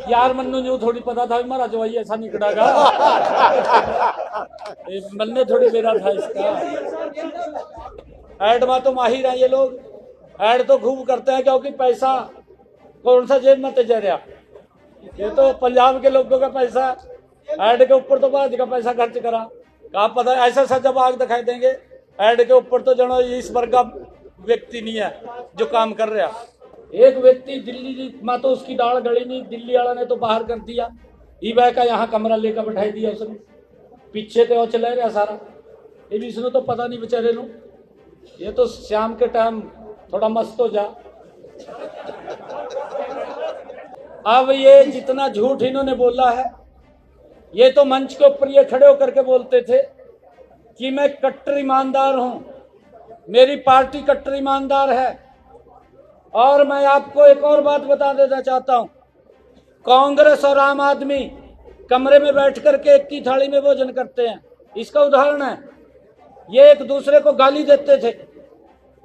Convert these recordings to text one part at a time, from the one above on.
यार मन्नू जो थोड़ी पता था मारा जो ऐसा निकलेगा मन्ने थोड़ी मेरा था इसका। ऐड में तो माहिर है ये लोग, ऐड तो खूब करते हैं क्योंकि पैसा कौन सा जेब में जा रहा, ये तो पंजाब के लोगों का पैसा ऐड के ऊपर तो बाद का पैसा खर्च करा। कहा पता ऐसा सा जब आग दिखाई देंगे ऐड के ऊपर तो जनो इस वर्ग का व्यक्ति नहीं है जो काम कर रहा। एक व्यक्ति दिल्ली में तो उसकी दाढ़ गड़ी नहीं, दिल्ली वाला ने तो बाहर कर दिया, ईबा का यहाँ कमरा लेकर बैठाई दिया उसने, पीछे तो चला रहा सारा। ये भी इसने तो पता नहीं बेचारे नु, ये तो शाम के टाइम थोड़ा मस्त हो जा। अब ये जितना झूठ इन्होंने बोला है, ये तो मंच के ऊपर ये खड़े होकर के बोलते थे कि मैं कट्टर ईमानदार हूं, मेरी पार्टी कट्टर ईमानदार है। और मैं आपको एक और बात बता देना चाहता हूं, कांग्रेस और आम आदमी कमरे में बैठ करके एक की थाली में भोजन करते हैं। इसका उदाहरण है, ये एक दूसरे को गाली देते थे,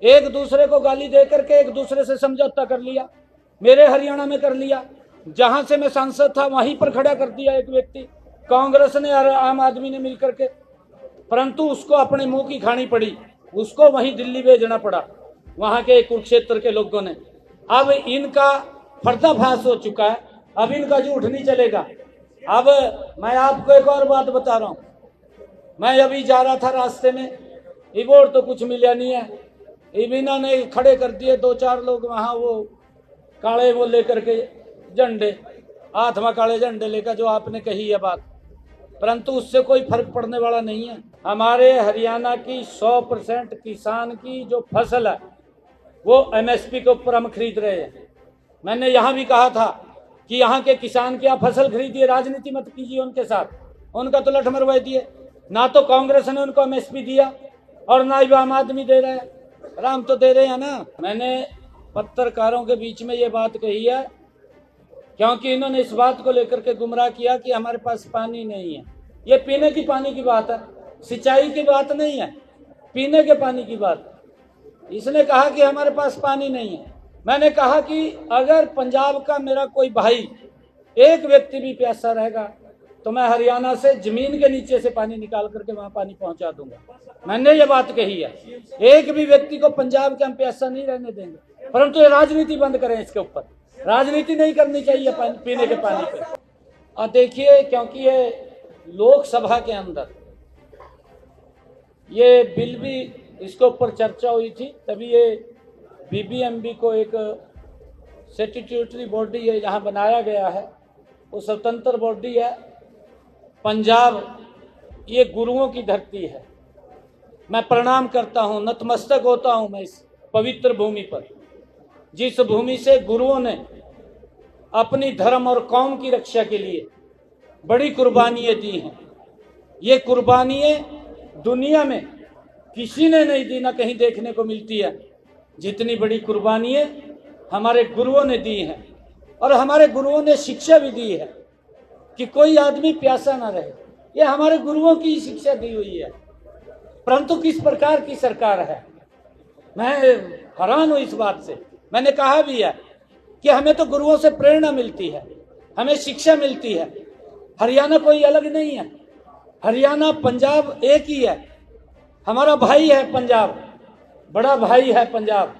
एक दूसरे को गाली दे करके एक दूसरे से समझौता कर लिया। मेरे हरियाणा में कर लिया, जहां से मैं सांसद था वहीं पर खड़ा कर दिया एक व्यक्ति, कांग्रेस ने और आम आदमी ने मिलकर के, परंतु उसको अपने मुंह की खानी पड़ी, उसको वहीं दिल्ली भेजना पड़ा वहां के कुरुक्षेत्र के लोगों ने। अब इनका पर्दाफाश हो चुका है, अब इनका झूठ नहीं चलेगा। अब मैं आपको एक और बात बता रहा हूं, मैं अभी जा रहा था रास्ते में, रिपोर्ट तो कुछ मिला नहीं है, इबिना ने खड़े कर दिए दो चार लोग वहां, वो काले वो लेकर के झंडे, हाथ में काले झंडे लेकर, जो आपने कही है बात, परंतु उससे कोई फर्क पड़ने वाला नहीं है। हमारे हरियाणा की 100% किसान की जो फसल है वो एमएसपी के ऊपर हम खरीद रहे हैं। मैंने यहाँ भी कहा था कि यहाँ के किसान की आप फसल खरीदिए, राजनीति मत कीजिए उनके साथ, उनका तो लठ मरवा दिए। ना तो कांग्रेस ने उनको एमएसपी दिया और ना ही आम आदमी दे रहा है, राम तो दे रहे हैं ना। मैंने पत्रकारों के बीच में ये बात कही है क्योंकि इन्होंने इस बात को लेकर के गुमराह किया कि हमारे पास पानी नहीं है। ये पीने की पानी की बात है, सिंचाई की बात नहीं है, पीने के पानी की बात। इसने कहा कि हमारे पास पानी नहीं है। मैंने कहा कि अगर पंजाब का मेरा कोई भाई एक व्यक्ति भी प्यासा रहेगा तो मैं हरियाणा से जमीन के नीचे से पानी निकाल करके वहां पानी पहुंचा दूंगा। मैंने ये बात कही है, एक भी व्यक्ति को पंजाब के हम प्यासा नहीं रहने देंगे, परंतु ये राजनीति बंद करें, इसके ऊपर राजनीति नहीं करनी चाहिए पीने के पानी पे। और देखिए, क्योंकि ये लोकसभा के अंदर ये बिल भी इसके ऊपर चर्चा हुई थी, तभी ये बीबीएमबी को एक स्टैट्यूटरी बॉडी है यहाँ बनाया गया है, वो स्वतंत्र बॉडी है। पंजाब ये गुरुओं की धरती है, मैं प्रणाम करता हूँ, नतमस्तक होता हूँ मैं इस पवित्र भूमि पर, जिस भूमि से गुरुओं ने अपनी धर्म और कौम की रक्षा के लिए बड़ी कुर्बानियाँ दी हैं। ये कुर्बानियाँ दुनिया में किसी ने नहीं दी, ना कहीं देखने को मिलती है जितनी बड़ी कुर्बानियाँ हमारे गुरुओं ने दी हैं। और हमारे गुरुओं ने शिक्षा भी दी है कि कोई आदमी प्यासा ना रहे, ये हमारे गुरुओं की शिक्षा दी हुई है। परंतु किस प्रकार की सरकार है, मैं हैरान हूँ इस बात से। मैंने कहा भी है कि हमें तो गुरुओं से प्रेरणा मिलती है, हमें शिक्षा मिलती है। हरियाणा कोई अलग नहीं है, हरियाणा पंजाब एक ही है, हमारा भाई है पंजाब, बड़ा भाई है पंजाब।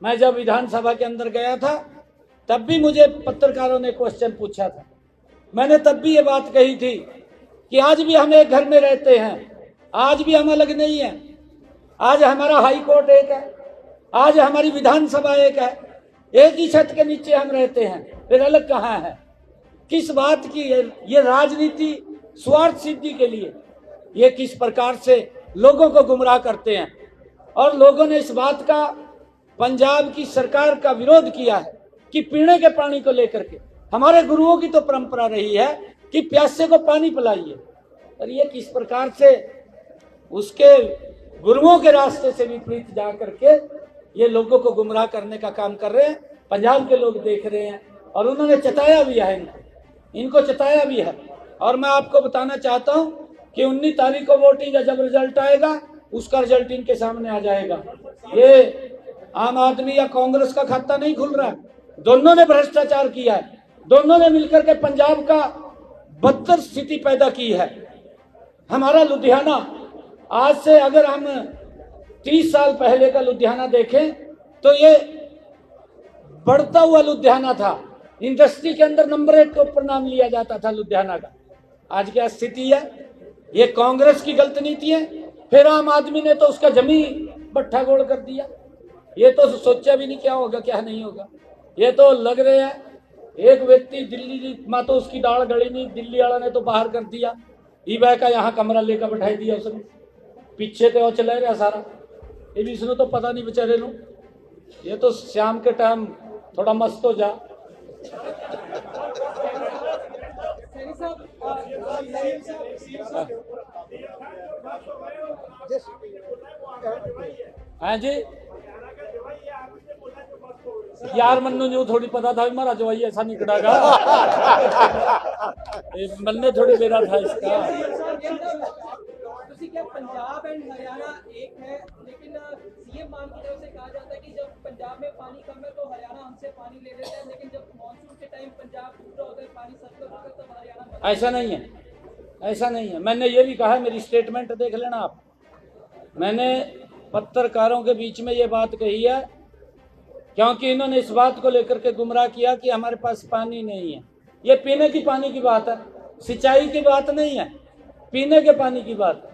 मैं जब विधानसभा के अंदर गया था तब भी मुझे पत्रकारों ने क्वेश्चन पूछा था, मैंने तब भी ये बात कही थी कि आज भी हम एक घर में रहते हैं, आज भी हम अलग नहीं है। आज हमारा हाई कोर्ट एक है, आज हमारी विधानसभा एक है, एक ही छत के नीचे हम रहते हैं, फिर अलग कहाँ है? किस बात की ये राजनीति स्वार्थ सिद्धि के लिए ये किस प्रकार से लोगों को गुमराह करते हैं। और लोगों ने इस बात का पंजाब की सरकार का विरोध किया है कि पीने के पानी को लेकर के हमारे गुरुओं की तो परंपरा रही है कि प्यासे को पानी पिलाइए, और ये किस प्रकार से उसके गुरुओं के रास्ते से विपरीत जा करके ये लोगों को गुमराह करने का काम कर रहे हैं। पंजाब के लोग देख रहे हैं और उन्होंने चताया भी है, इनको चताया भी है। और मैं आपको बताना चाहता हूं कि 19 तारीख को वोटिंग का जब रिजल्ट आएगा उसका रिजल्ट इनके सामने आ जाएगा। ये आम आदमी या कांग्रेस का खाता नहीं खुल रहा है, दोनों ने भ्रष्टाचार किया है। दोनों ने मिलकर के पंजाब का बदतर स्थिति पैदा की है। हमारा लुधियाना, आज से अगर हम 30 साल पहले का लुधियाना देखें तो ये बढ़ता हुआ लुधियाना था। इंडस्ट्री के अंदर नंबर 1 के ऊपर नाम लिया जाता था लुधियाना का। आज क्या स्थिति है? ये कांग्रेस की गलत नीति है। फिर आम आदमी ने तो उसका जमीन बट्ठा गोड़ कर दिया। ये तो सोचा भी नहीं क्या होगा क्या नहीं होगा। ये तो लग रहे हैं एक व्यक्ति दिल्ली में तो उसकी दाढ़ गड़ी नहीं, दिल्ली वाला ने तो बाहर कर दिया। ईबा का यहाँ कमरा लेकर बैठाई दिया उसने, पीछे तो चला रहा सारा। ये भी इसने तो पता नहीं बेचारे नो। ये तो शाम के टाइम थोड़ा मस्त हो जा। हाँ जी यार, मन्नू जो थोड़ी पता था हमारा जो ऐसा नहीं कटागा। मन्ने थोड़ी बेरा था इसका। क्या पंजाब एंड हरियाणा एक है, लेकिन सीएम मान की तरफ से कहा जाता है कि जब पंजाब में पानी कम है तो हरियाणा हमसे पानी ले लेता है, लेकिन जब मॉनसून के टाइम पंजाब पूरा होता है, पानी सरप्लस होता है, तब हरियाणा। ऐसा नहीं है, ऐसा नहीं है। मैंने ये भी कहा, मेरी स्टेटमेंट देख लेना आप। मैंने पत्रकारों के बीच में ये बात कही है क्योंकि इन्होंने इस बात को लेकर के गुमराह किया कि हमारे पास पानी नहीं है। ये पीने की पानी की बात है, सिंचाई की बात नहीं है, पीने के पानी की बात है।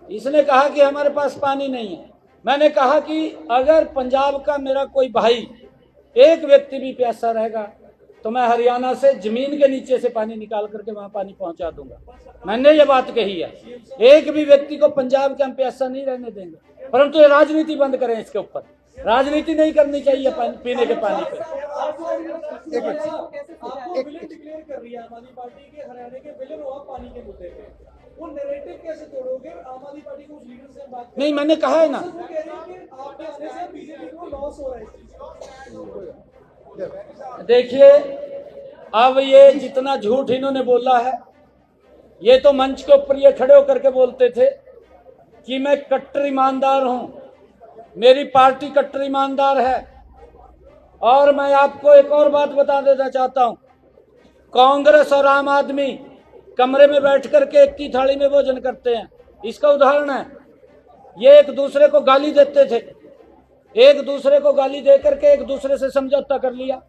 इसने कहा कि हमारे पास पानी नहीं है। मैंने कहा कि अगर पंजाब का मेरा कोई भाई एक व्यक्ति भी प्यासा रहेगा तो मैं हरियाणा से जमीन के नीचे से पानी निकाल करके वहां पानी पहुंचा दूंगा। मैंने ये बात कही है। एक भी व्यक्ति को पंजाब के हम प्यासा नहीं रहने देंगे, परंतु ये राजनीति बंद करें। इसके ऊपर राजनीति नहीं करनी चाहिए पीने के पानी पे। डिक्लेयर कर रही है आम आदमी पार्टी के हरियाणा के विलेन हो आप पानी के मुद्दे पे, वो नैरेटिव कैसे तोड़ोगे? आम आदमी पार्टी को उस लीडर से बात नहीं, मैंने कहा है ना, वो कह रहे हैं कि आपके आने से बीजेपी को लॉस हो रहा है। देखिए अब ये जितना झूठ इन्होंने बोला है, ये तो मंच के ऊपर ये खड़े होकर के बोलते थे कि मैं कट्टर ईमानदार हूं, मेरी पार्टी कट्टर ईमानदार है। और मैं आपको एक और बात बता देना चाहता हूं, कांग्रेस और आम आदमी कमरे में बैठ करके एक की थाली में भोजन करते हैं। इसका उदाहरण है, ये एक दूसरे को गाली देते थे, एक दूसरे को गाली दे करके एक दूसरे से समझौता कर लिया।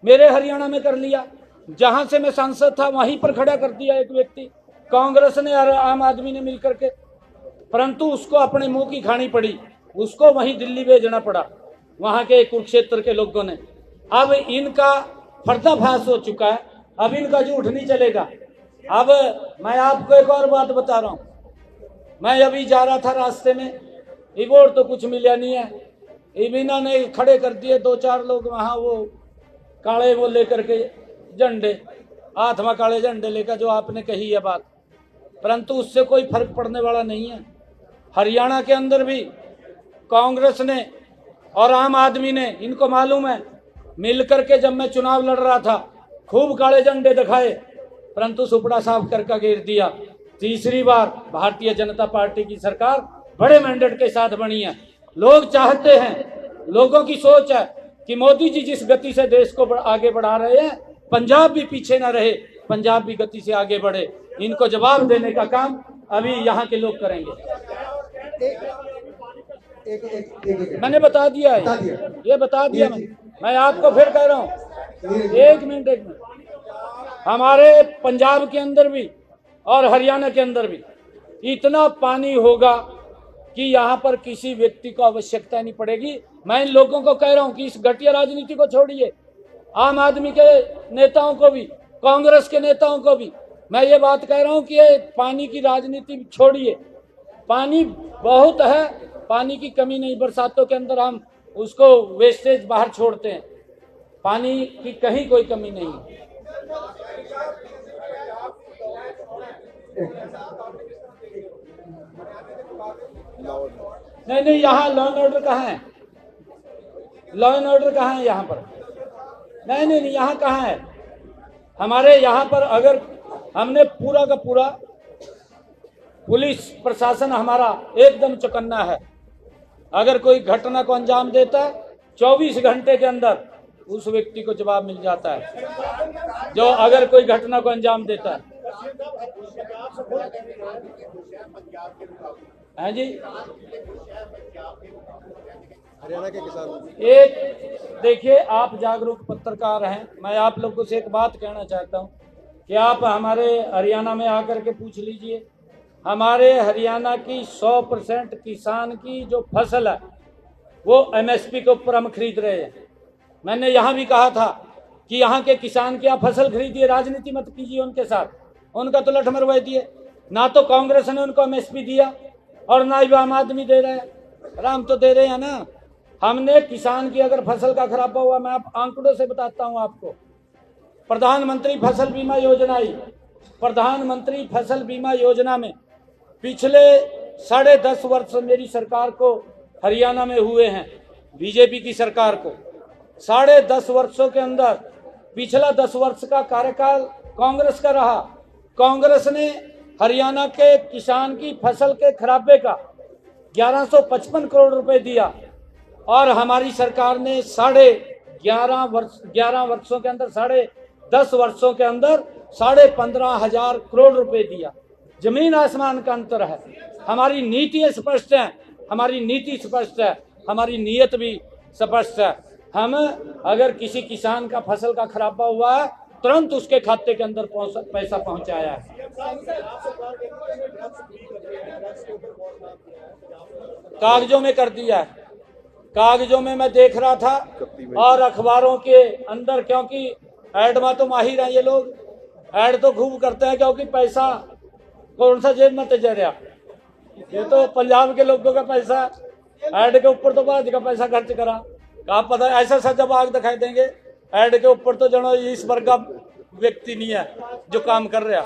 मेरे हरियाणा में कर लिया, जहां से मैं सांसद था वहीं पर खड़ा कर दिया एक व्यक्ति, कांग्रेस ने और आम आदमी ने मिलकर के। परंतु उसको अपने मुंह की खानी पड़ी, उसको वहीं दिल्ली भेजना पड़ा वहां के कुरुक्षेत्र के लोगों ने। अब इनका पर्दाफाश हो चुका है, अब इनका झूठ नहीं चलेगा। अब मैं आपको एक और बात बता रहा हूं, मैं अभी जा रहा था रास्ते में, रिपोर्ट तो कुछ मिला नहीं है। इबिना ने खड़े कर दिए 2-4 लोग वहां, वो काले वो लेकर के झंडे, हाथ में काले झंडे लेकर, जो आपने कही है बात, परंतु उससे कोई फर्क पड़ने वाला नहीं है। हरियाणा के अंदर भी कांग्रेस ने और आम आदमी ने, इनको मालूम है, मिलकर के जब मैं चुनाव लड़ रहा था खूब काले झंडे दिखाए, परंतु सुपड़ा साफ करके गिर दिया। तीसरी बार भारतीय जनता पार्टी की सरकार बड़े मैंडेट के साथ बनी है। लोग चाहते हैं, लोगों की सोच है कि मोदी जी जिस गति से देश को आगे बढ़ा रहे हैं, पंजाब भी पीछे ना रहे, पंजाब भी गति से आगे बढ़े। इनको जवाब देने का काम अभी यहाँ के लोग करेंगे। मैंने बता दिया है, ये बता दिया मैं आपको फिर कह रहा हूँ। एक मिनट, हमारे पंजाब के अंदर भी और हरियाणा के अंदर भी इतना पानी होगा कि यहाँ पर किसी व्यक्ति को आवश्यकता नहीं पड़ेगी। मैं इन लोगों को कह रहा हूँ कि इस घटिया राजनीति को छोड़िए। आम आदमी के नेताओं को भी, कांग्रेस के नेताओं को भी मैं ये बात कह रहा हूँ कि ये पानी की राजनीति छोड़िए। पानी बहुत है, पानी की कमी नहीं। बरसातों के अंदर हम उसको वेस्टेज बाहर छोड़ते हैं, पानी की कहीं कोई कमी नहीं है। नहीं, यहाँ लॉ एंड ऑर्डर कहाँ है? लॉ एंड ऑर्डर कहाँ है यहाँ पर? नहीं, यहाँ कहाँ है? हमारे यहाँ पर अगर हमने पूरा का पूरा पुलिस प्रशासन हमारा एकदम चौकन्ना है। अगर कोई घटना को अंजाम देता है 24 घंटे के अंदर उस व्यक्ति को जवाब मिल जाता है जो अगर कोई घटना को अंजाम देता है। हाँ जी, हरियाणा के किसान एक देखिए, आप जागरूक पत्रकार हैं, मैं आप लोगों से एक बात कहना चाहता हूं कि आप हमारे हरियाणा में आकर के पूछ लीजिए, हमारे हरियाणा की 100% किसान की जो फसल है वो एमएसपी के ऊपर हम खरीद रहे हैं। मैंने यहाँ भी कहा था कि यहाँ के किसान की आप फसल खरीदिए, राजनीति मत कीजिए उनके साथ, उनका तो लठ मरवा दिए। ना तो कांग्रेस ने उनको एमएसपी दिया और ना ही आम आदमी दे रहे हैं, राम तो दे रहे हैं ना। हमने किसान की अगर फसल का खराबा हुआ, मैं आप आंकड़ों से बताता हूं आपको, प्रधानमंत्री फसल बीमा योजना आई, प्रधानमंत्री फसल बीमा योजना में पिछले 10.5 वर्ष मेरी सरकार को हरियाणा में हुए हैं, बीजेपी की सरकार को 10.5 वर्षों के अंदर पिछला 10 वर्ष का कार्यकाल कांग्रेस का रहा। कांग्रेस ने हरियाणा के किसान की फसल के खराबे का 1155 करोड़ रुपए दिया और हमारी सरकार ने 11 वर्षों के अंदर 10.5 वर्षों के अंदर 15,500 करोड़ रुपए दिया। जमीन आसमान का अंतर है। हमारी नीति स्पष्ट है, हमारी नीति स्पष्ट है, हमारी नीयत भी स्पष्ट है। हम अगर किसी किसान का फसल का खराबा हुआ है तुरंत उसके खाते के अंदर पैसा पहुंचाया है। कागजों में कर दिया है, कागजों में मैं देख रहा था और अखबारों के अंदर, क्योंकि ऐड में तो माहिर हैं ये लोग, ऐड तो खूब करते हैं क्योंकि पैसा कौन सा जेब में जा रहा, ये तो पंजाब के लोगों का पैसा, ऐड के ऊपर तो बाद का पैसा खर्च करा। आप पता है ऐसा जब आग दिखाई देंगे ऐड के ऊपर तो जनो इस वर्ग का व्यक्ति नहीं है जो काम कर रहा।